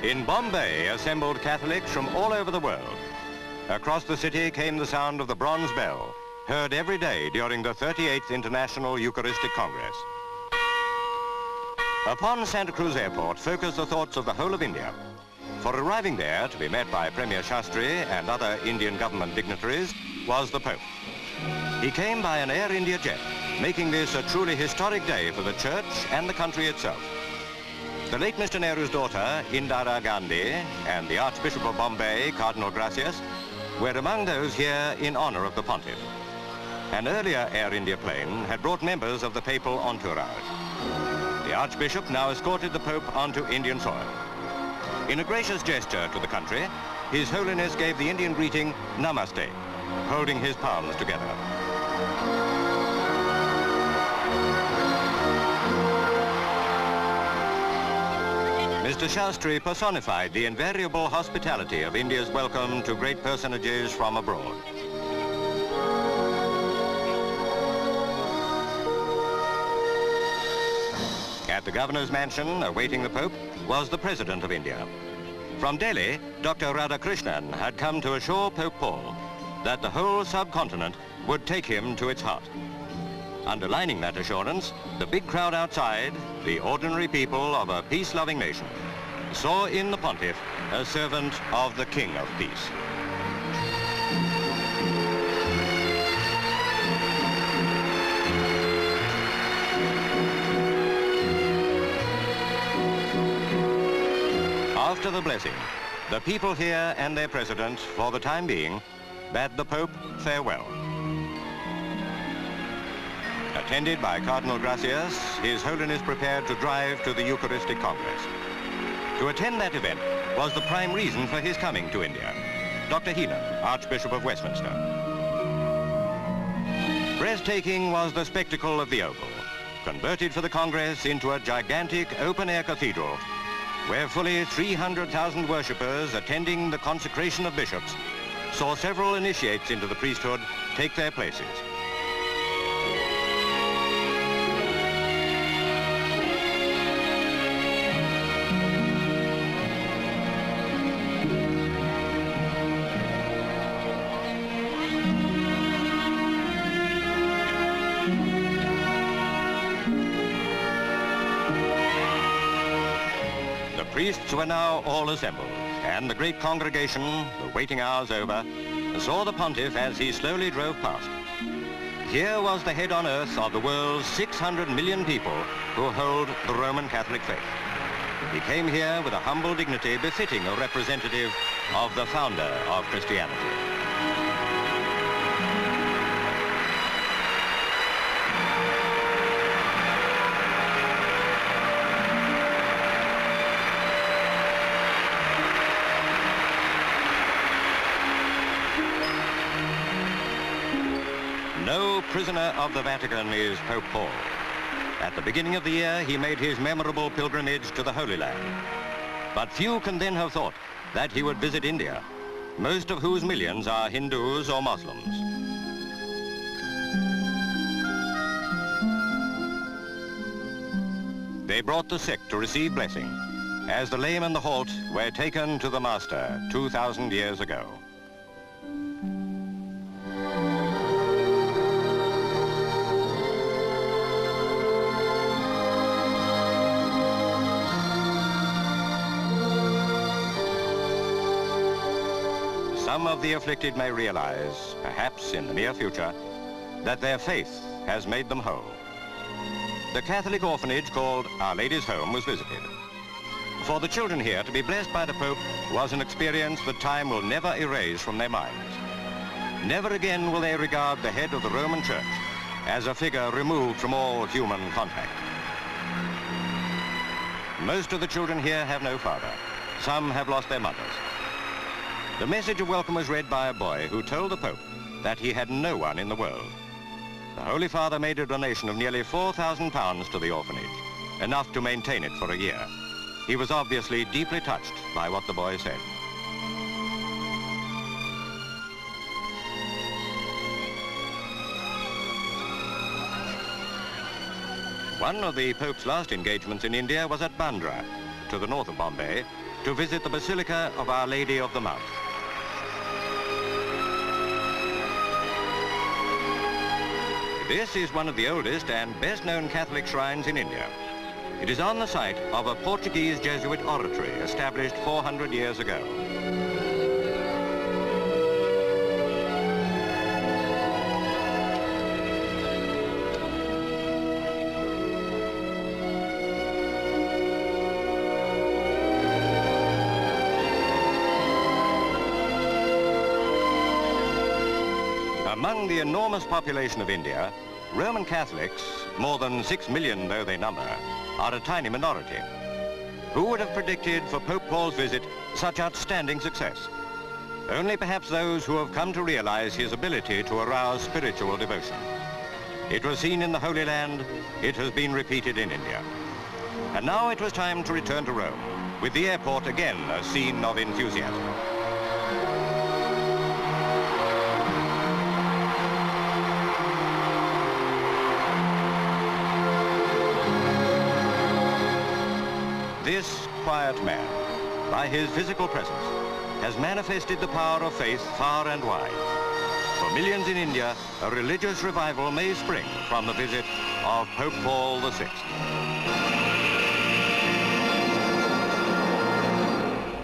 In Bombay assembled Catholics from all over the world. Across the city came the sound of the bronze bell, heard every day during the 38th International Eucharistic Congress. Upon Santa Cruz Airport focused the thoughts of the whole of India. For arriving there to be met by Premier Shastri and other Indian government dignitaries was the Pope. He came by an Air India jet, making this a truly historic day for the church and the country itself. The late Mr. Nehru's daughter, Indira Gandhi, and the Archbishop of Bombay, Cardinal Gracias, were among those here in honor of the Pontiff. An earlier Air India plane had brought members of the papal entourage. The Archbishop now escorted the Pope onto Indian soil. In a gracious gesture to the country, His Holiness gave the Indian greeting, Namaste, holding his palms together. Mr. Shastri personified the invariable hospitality of India's welcome to great personages from abroad. At the Governor's mansion, awaiting the Pope, was the President of India. From Delhi, Dr. Radhakrishnan had come to assure Pope Paul that the whole subcontinent would take him to its heart. Underlining that assurance, the big crowd outside, the ordinary people of a peace-loving nation, saw in the Pontiff a servant of the King of Peace. After the blessing, the people here and their president, for the time being, bade the Pope farewell. Attended by Cardinal Gracias, His Holiness prepared to drive to the Eucharistic Congress. To attend that event was the prime reason for his coming to India. Dr. Heenan, Archbishop of Westminster. Breathtaking was the spectacle of the Oval, converted for the Congress into a gigantic open-air cathedral, where fully 300,000 worshippers attending the consecration of bishops saw several initiates into the priesthood take their places. The priests were now all assembled, and the great congregation, the waiting hours over, saw the Pontiff as he slowly drove past. Here was the head on earth of the world's 600 million people who hold the Roman Catholic faith. He came here with a humble dignity befitting a representative of the founder of Christianity. No prisoner of the Vatican is Pope Paul. At the beginning of the year, he made his memorable pilgrimage to the Holy Land. But few can then have thought that he would visit India, most of whose millions are Hindus or Muslims. They brought the sick to receive blessing, as the lame and the halt were taken to the Master 2,000 years ago. Some of the afflicted may realize, perhaps in the near future, that their faith has made them whole. The Catholic orphanage called Our Lady's Home was visited. For the children here to be blessed by the Pope was an experience that time will never erase from their minds. Never again will they regard the head of the Roman Church as a figure removed from all human contact. Most of the children here have no father. Some have lost their mothers. The message of welcome was read by a boy who told the Pope that he had no one in the world. The Holy Father made a donation of nearly £4,000 to the orphanage, enough to maintain it for a year. He was obviously deeply touched by what the boy said. One of the Pope's last engagements in India was at Bandra, to the north of Bombay, to visit the Basilica of Our Lady of the Mount. This is one of the oldest and best-known Catholic shrines in India. It is on the site of a Portuguese Jesuit oratory established 400 years ago. Among the enormous population of India, Roman Catholics, more than 6 million though they number, are a tiny minority. Who would have predicted for Pope Paul's visit such outstanding success? Only perhaps those who have come to realize his ability to arouse spiritual devotion. It was seen in the Holy Land, it has been repeated in India. And now it was time to return to Rome, with the airport again a scene of enthusiasm. This quiet man, by his physical presence, has manifested the power of faith far and wide. For millions in India, a religious revival may spring from the visit of Pope Paul VI.